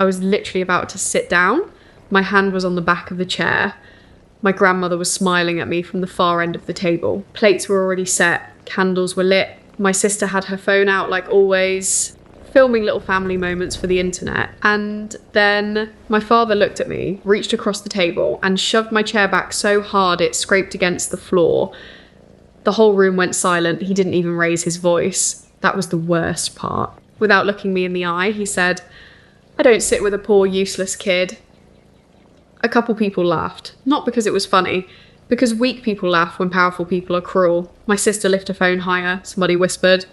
I was literally about to sit down. My hand was on the back of the chair. My grandmother was smiling at me from the far end of the table. Plates were already set, candles were lit. My sister had her phone out like always, filming little family moments for the internet. And then my father looked at me, reached across the table, and shoved my chair back so hard it scraped against the floor. The whole room went silent. He didn't even raise his voice. That was the worst part. Without looking me in the eye, he said, "I don't sit with a poor, useless kid." A couple people laughed. Not because it was funny, because weak people laugh when powerful people are cruel. My sister lifted her phone higher. Somebody whispered,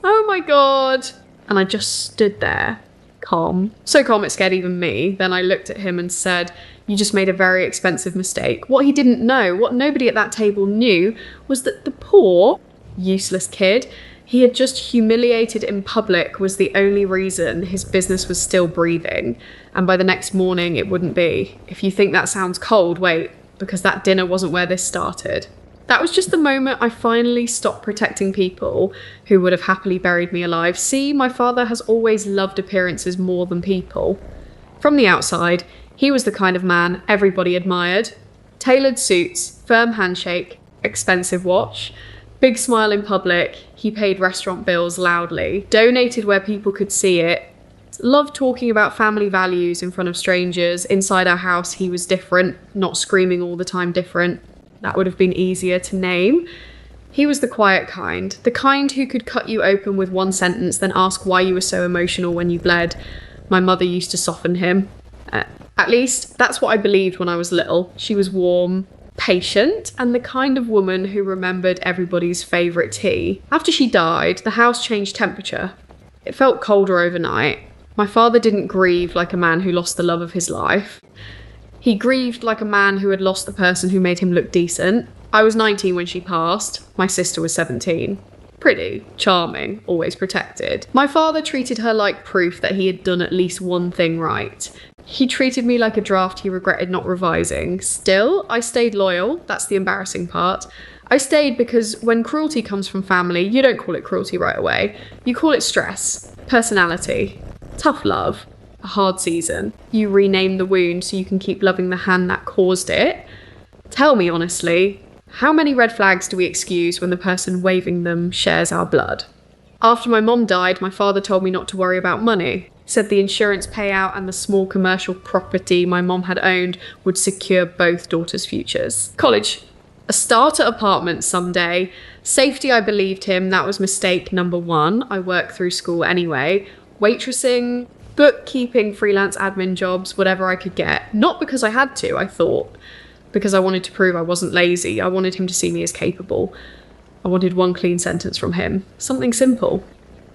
"Oh my God." And I just stood there, calm. So calm it scared even me. Then I looked at him and said, "You just made a very expensive mistake." What he didn't know, what nobody at that table knew, was that the poor, useless kid he had just humiliated in public was the only reason his business was still breathing. And by the next morning, it wouldn't be. If you think that sounds cold, wait, because that dinner wasn't where this started. That was just the moment I finally stopped protecting people who would have happily buried me alive. See, my father has always loved appearances more than people. From the outside, he was the kind of man everybody admired. Tailored suits, firm handshake, expensive watch, big smile in public. He paid restaurant bills loudly, donated where people could see it, loved talking about family values in front of strangers. Inside our house, he was different, not screaming all the time different. That would have been easier to name. He was the quiet kind, the kind who could cut you open with one sentence, then ask why you were so emotional when you bled. My mother used to soften him. At least, that's what I believed when I was little. She was warm, patient, and the kind of woman who remembered everybody's favourite tea. After she died, the house changed temperature. It felt colder overnight. My father didn't grieve like a man who lost the love of his life. He grieved like a man who had lost the person who made him look decent. I was 19 when she passed. My sister was 17. Pretty, charming, always protected. My father treated her like proof that he had done at least one thing right. He treated me like a draft he regretted not revising. Still, I stayed loyal. That's the embarrassing part. I stayed because when cruelty comes from family, you don't call it cruelty right away. You call it stress, personality, tough love, a hard season. You rename the wound so you can keep loving the hand that caused it. Tell me honestly, how many red flags do we excuse when the person waving them shares our blood? After my mom died, my father told me not to worry about money. Said the insurance payout and the small commercial property my mom had owned would secure both daughters' futures. College. A starter apartment someday. Safety, I believed him. That was mistake number one. I worked through school anyway. Waitressing, bookkeeping, freelance admin jobs, whatever I could get. Not because I had to, I thought. Because I wanted to prove I wasn't lazy. I wanted him to see me as capable. I wanted one clean sentence from him. Something simple.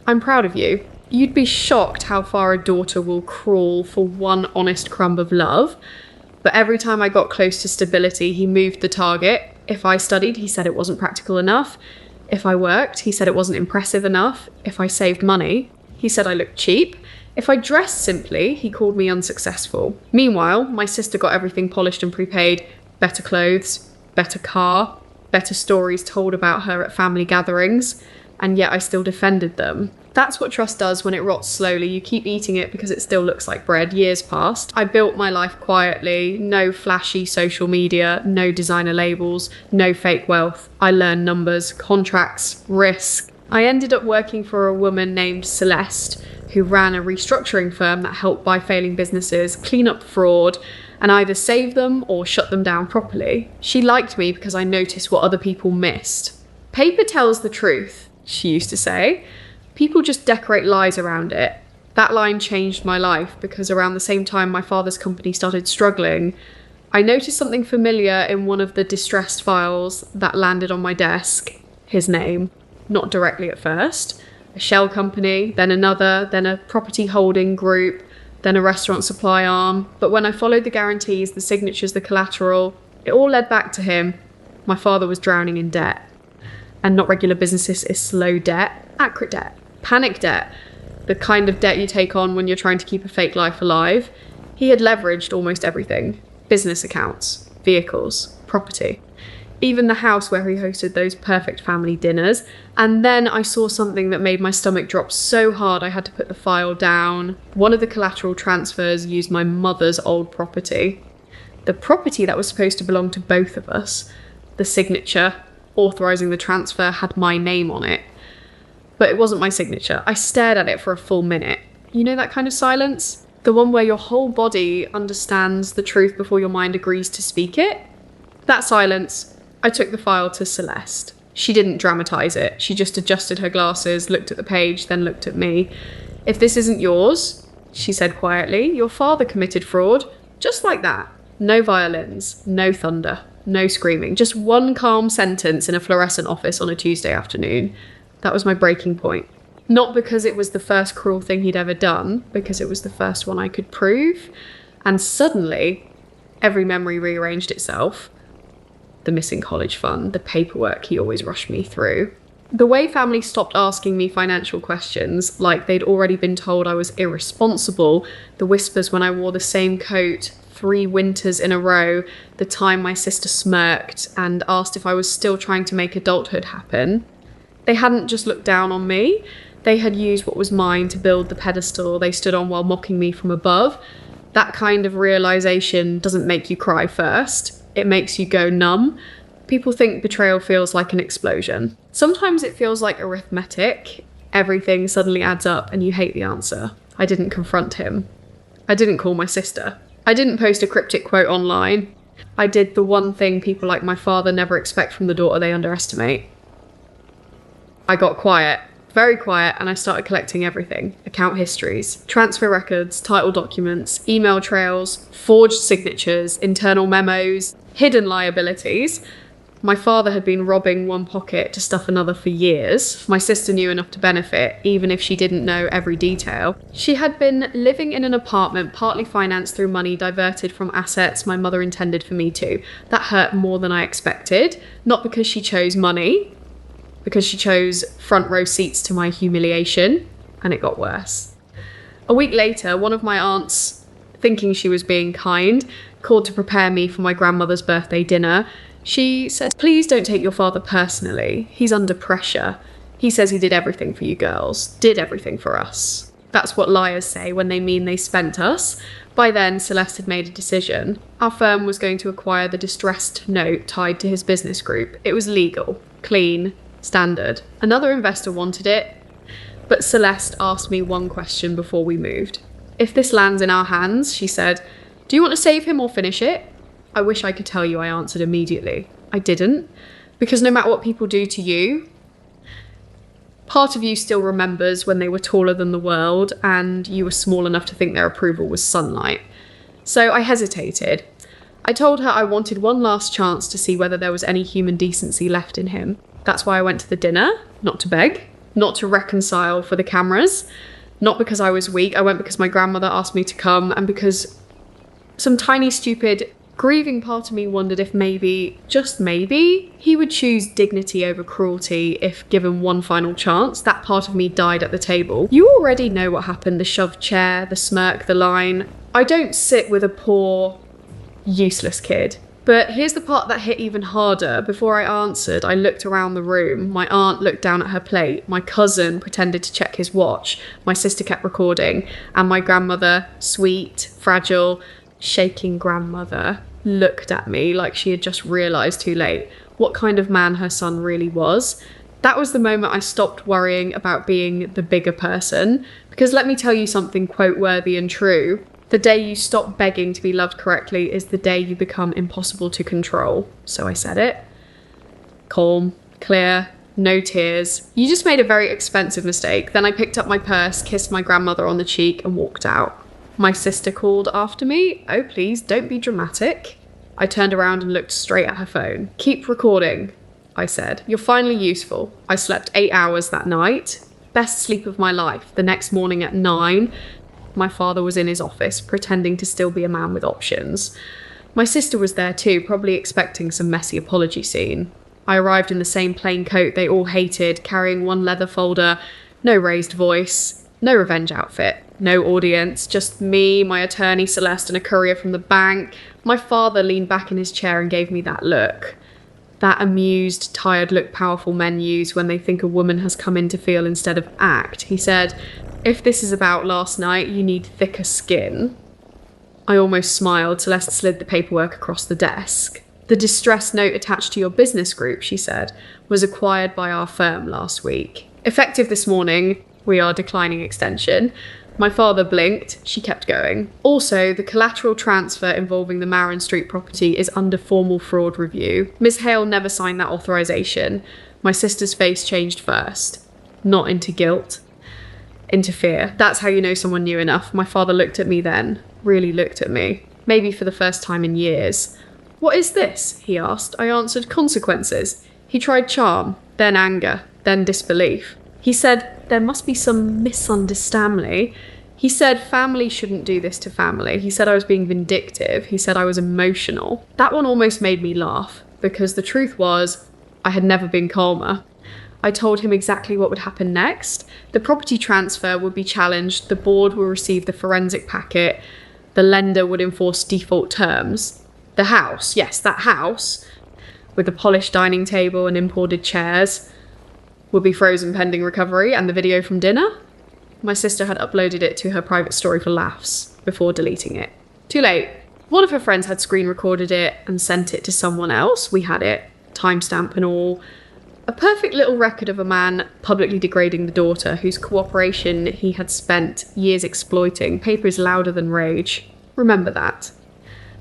"I'm proud of you." You'd be shocked how far a daughter will crawl for one honest crumb of love. But every time I got close to stability, he moved the target. If I studied, he said it wasn't practical enough. If I worked, he said it wasn't impressive enough. If I saved money, he said I looked cheap. If I dressed simply, he called me unsuccessful. Meanwhile, my sister got everything polished and prepaid. Better clothes, better car, better stories told about her at family gatherings, and yet I still defended them. That's what trust does when it rots slowly. You keep eating it because it still looks like bread. Years passed. I built my life quietly. No flashy social media, no designer labels, no fake wealth. I learned numbers, contracts, risk. I ended up working for a woman named Celeste, who ran a restructuring firm that helped buy failing businesses, clean up fraud, and either save them or shut them down properly. She liked me because I noticed what other people missed. "Paper tells the truth," she used to say. "People just decorate lies around it." That line changed my life because around the same time my father's company started struggling, I noticed something familiar in one of the distressed files that landed on my desk. His name. Not directly at first. A shell company, then another, then a property holding group, then a restaurant supply arm. But when I followed the guarantees, the signatures, the collateral, it all led back to him. My father was drowning in debt. And not regular businesses, is slow debt, accurate debt, panic debt, the kind of debt you take on when you're trying to keep a fake life alive. He had leveraged almost everything. Business accounts, vehicles, property. even the house where he hosted those perfect family dinners. And then I saw something that made my stomach drop so hard I had to put the file down. One of the collateral transfers used my mother's old property. The property that was supposed to belong to both of us. The signature authorising the transfer had my name on it. But it wasn't my signature. I stared at it for a full minute. You know that kind of silence? The one where your whole body understands the truth before your mind agrees to speak it? That silence, I took the file to Celeste. She didn't dramatise it. She just adjusted her glasses, looked at the page, then looked at me. "If this isn't yours," she said quietly, "your father committed fraud." Just like that. No violins, no thunder, no screaming. Just one calm sentence in a fluorescent office on a Tuesday afternoon. That was my breaking point. Not because it was the first cruel thing he'd ever done, because it was the first one I could prove. And suddenly, every memory rearranged itself. The missing college fund, the paperwork he always rushed me through. The way family stopped asking me financial questions, like they'd already been told I was irresponsible, the whispers when I wore the same coat 3 winters in a row, the time my sister smirked and asked if I was still trying to make adulthood happen. They hadn't just looked down on me, they had used what was mine to build the pedestal they stood on while mocking me from above. That kind of realisation doesn't make you cry first. It makes you go numb. People think betrayal feels like an explosion. Sometimes it feels like arithmetic. Everything suddenly adds up and you hate the answer. I didn't confront him. I didn't call my sister. I didn't post a cryptic quote online. I did the one thing people like my father never expect from the daughter they underestimate. I got quiet. Very quiet, and I started collecting everything. Account histories, transfer records, title documents, email trails, forged signatures, internal memos, hidden liabilities. My father had been robbing one pocket to stuff another for years. My sister knew enough to benefit, even if she didn't know every detail. She had been living in an apartment partly financed through money diverted from assets my mother intended for me to. That hurt more than I expected, not because she chose money, because she chose front row seats to my humiliation, and it got worse. A week later, one of my aunts, thinking she was being kind, called to prepare me for my grandmother's birthday dinner. She said, "Please don't take your father personally. He's under pressure. He says he did everything for you girls, did everything for us." That's what liars say when they mean they spent us. By then, Celeste had made a decision. Our firm was going to acquire the distressed note tied to his business group. It was legal, clean, standard. Another investor wanted it, but Celeste asked me one question before we moved. "If this lands in our hands," she said, "do you want to save him or finish it?" I wish I could tell you I answered immediately. I didn't, because no matter what people do to you, part of you still remembers when they were taller than the world and you were small enough to think their approval was sunlight. So I hesitated. I told her I wanted one last chance to see whether there was any human decency left in him. That's why I went to the dinner, not to beg, not to reconcile for the cameras, not because I was weak. I went because my grandmother asked me to come, and because some tiny, stupid, grieving part of me wondered if maybe, just maybe, he would choose dignity over cruelty if given one final chance. That part of me died at the table. You already know what happened, the shoved chair, the smirk, the line. I don't sit with a poor, useless kid. But here's the part that hit even harder. Before I answered, I looked around the room. My aunt looked down at her plate. My cousin pretended to check his watch. My sister kept recording. And my grandmother, sweet, fragile, shaking grandmother, looked at me like she had just realised too late what kind of man her son really was. That was the moment I stopped worrying about being the bigger person. Because let me tell you something quote-worthy and true. The day you stop begging to be loved correctly is the day you become impossible to control. So I said it. Calm, clear, no tears. "You just made a very expensive mistake." Then I picked up my purse, kissed my grandmother on the cheek, and walked out. My sister called after me. "Oh, please, don't be dramatic." I turned around and looked straight at her phone. "Keep recording," I said. "You're finally useful." I slept 8 hours that night. Best sleep of my life. The next morning at 9, my father was in his office, pretending to still be a man with options. My sister was there too, probably expecting some messy apology scene. I arrived in the same plain coat they all hated, carrying one leather folder, no raised voice, no revenge outfit, no audience, just me, my attorney Celeste, and a courier from the bank. My father leaned back in his chair and gave me that look. That amused, tired look powerful men use when they think a woman has come in to feel instead of act. He said, "If this is about last night, you need thicker skin." I almost smiled. Celeste slid the paperwork across the desk. "The distress note attached to your business group," she said, "was acquired by our firm last week. Effective this morning, we are declining extension." My father blinked. She kept going. "Also, the collateral transfer involving the Marin Street property is under formal fraud review. Miss Hale never signed that authorization." My sister's face changed first. Not into guilt, into fear. That's how you know someone knew enough. My father looked at me then. Really looked at me. Maybe for the first time in years. "What is this?" he asked. I answered, "Consequences." He tried charm, then anger, then disbelief. He said, "There must be some misunderstanding." He said family shouldn't do this to family. He said I was being vindictive. He said I was emotional. That one almost made me laugh, because the truth was, I had never been calmer. I told him exactly what would happen next. The property transfer would be challenged, the board will receive the forensic packet, the lender would enforce default terms. The house, yes, that house, with the polished dining table and imported chairs, would be frozen pending recovery, and the video from dinner? My sister had uploaded it to her private story for laughs, before deleting it. Too late. One of her friends had screen recorded it and sent it to someone else. We had it, timestamp and all. A perfect little record of a man publicly degrading the daughter, whose cooperation he had spent years exploiting. Paper is louder than rage. Remember that.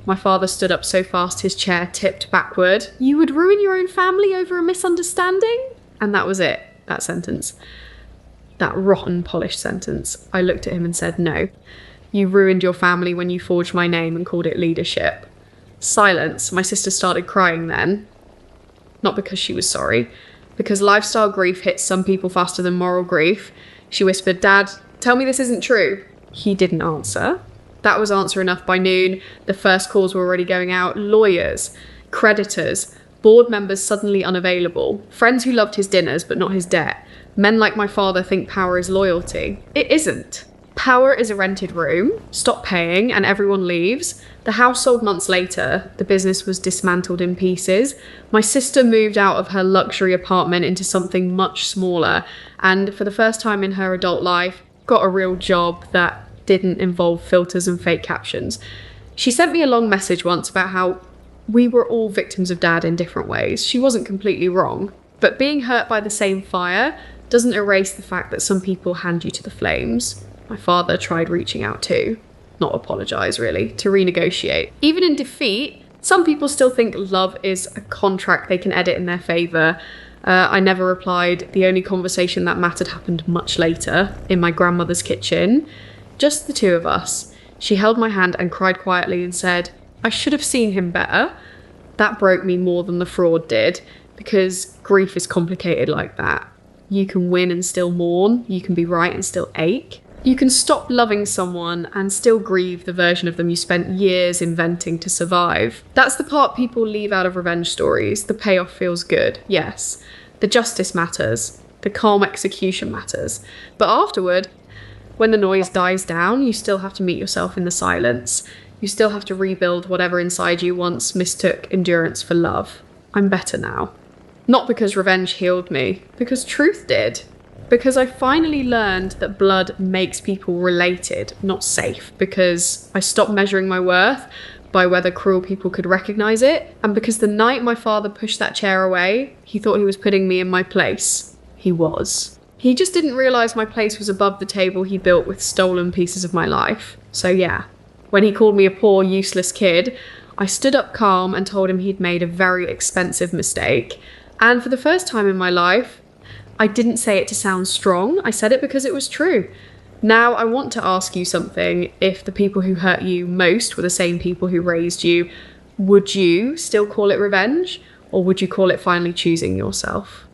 My father stood up so fast his chair tipped backward. "You would ruin your own family over a misunderstanding?" And that was it, that sentence. That rotten, polished sentence. I looked at him and said, "No. You ruined your family when you forged my name and called it leadership." Silence. My sister started crying then. Not because she was sorry, because lifestyle grief hits some people faster than moral grief. She whispered, "Dad, tell me this isn't true." He didn't answer. That was answer enough by noon. The first calls were already going out. Lawyers, creditors, board members suddenly unavailable, friends who loved his dinners but not his debt. Men like my father think power is loyalty. It isn't. Power is a rented room. Stop paying and everyone leaves. The house sold months later. The business was dismantled in pieces. My sister moved out of her luxury apartment into something much smaller, and for the first time in her adult life, got a real job that didn't involve filters and fake captions. She sent me a long message once about how we were all victims of Dad in different ways. She wasn't completely wrong, but being hurt by the same fire doesn't erase the fact that some people hand you to the flames. My father tried reaching out too. Not apologise, really, to renegotiate. Even in defeat, some people still think love is a contract they can edit in their favour. I never replied. The only conversation that mattered happened much later, in my grandmother's kitchen. Just the two of us. She held my hand and cried quietly and said, "I should have seen him better." That broke me more than the fraud did, because grief is complicated like that. You can win and still mourn. You can be right and still ache. You can stop loving someone and still grieve the version of them you spent years inventing to survive. That's the part people leave out of revenge stories. The payoff feels good, yes. The justice matters. The calm execution matters. But afterward, when the noise dies down, you still have to meet yourself in the silence. You still have to rebuild whatever inside you once mistook endurance for love. I'm better now. Not because revenge healed me, because truth did. Because I finally learned that blood makes people related, not safe. Because I stopped measuring my worth by whether cruel people could recognise it. And because the night my father pushed that chair away, he thought he was putting me in my place. He was. He just didn't realise my place was above the table he built with stolen pieces of my life. So yeah, when he called me a poor, useless kid, I stood up calm and told him he'd made a very expensive mistake. And for the first time in my life, I didn't say it to sound strong. I said it because it was true. Now I want to ask you something. If the people who hurt you most were the same people who raised you, would you still call it revenge? Or would you call it finally choosing yourself?